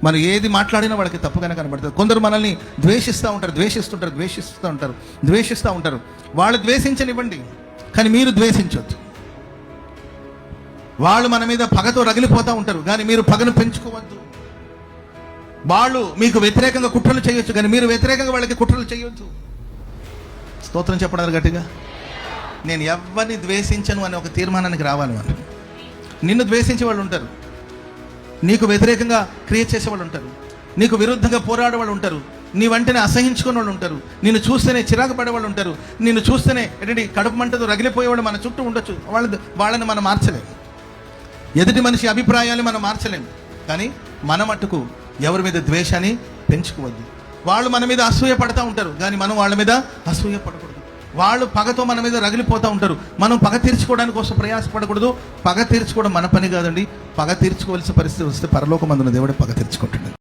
మనం ఏది మాట్లాడినా వాళ్ళకి తప్పుగానే కనబడుతుంది. కొందరు మనల్ని ద్వేషిస్తూ ఉంటారు. వాళ్ళు ద్వేషించనివ్వండి, కానీ మీరు ద్వేషించొద్దు. వాళ్ళు మన మీద పగతో రగిలిపోతూ ఉంటారు, కానీ మీరు పగను పెంచుకోవద్దు. వాళ్ళు మీకు వ్యతిరేకంగా కుట్రలు చేయొచ్చు, కానీ మీరు వ్యతిరేకంగా వాళ్ళకి కుట్రలు చేయొద్దు. స్తోత్రం చెప్పడం గట్టిగా. నేను ఎవరిని ద్వేషించను అనే ఒక తీర్మానానికి రావాలి. వాళ్ళు నిన్ను ద్వేషించే వాళ్ళు ఉంటారు, నీకు వ్యతిరేకంగా క్రియేట్ చేసేవాళ్ళు ఉంటారు, నీకు విరుద్ధంగా పోరాడే వాళ్ళు ఉంటారు, నీ వెంటనే అసహించుకునే వాళ్ళు ఉంటారు, నిన్ను చూస్తేనే చిరాకు పడేవాళ్ళు ఉంటారు, నిన్ను చూస్తేనే ఏంటంటే కడుపు మంటతో రగిలిపోయేవాళ్ళు మన చుట్టూ ఉండొచ్చు. వాళ్ళని మనం మార్చలేము, ఎదుటి మనిషి అభిప్రాయాన్ని మనం మార్చలేము. కానీ మన మట్టుకు ఎవరి మీద ద్వేషాన్ని పెంచుకోవద్దు. వాళ్ళు మన మీద అసూయ పడుతూ ఉంటారు, కానీ మనం వాళ్ళ మీద అసూయ పడకూడదు. వాళ్ళు పగతో మన మీద రగిలిపోతూ ఉంటారు, మనం పగ తీర్చుకోవడానికి కోసం ప్రయాసపడకూడదు. పగ తీర్చుకోవడం మన పని కాదండి. పగ తీర్చుకోవాల్సిన పరిస్థితి వస్తే పరలోకమందున దేవుడే పగ తీర్చుకుంటాడు.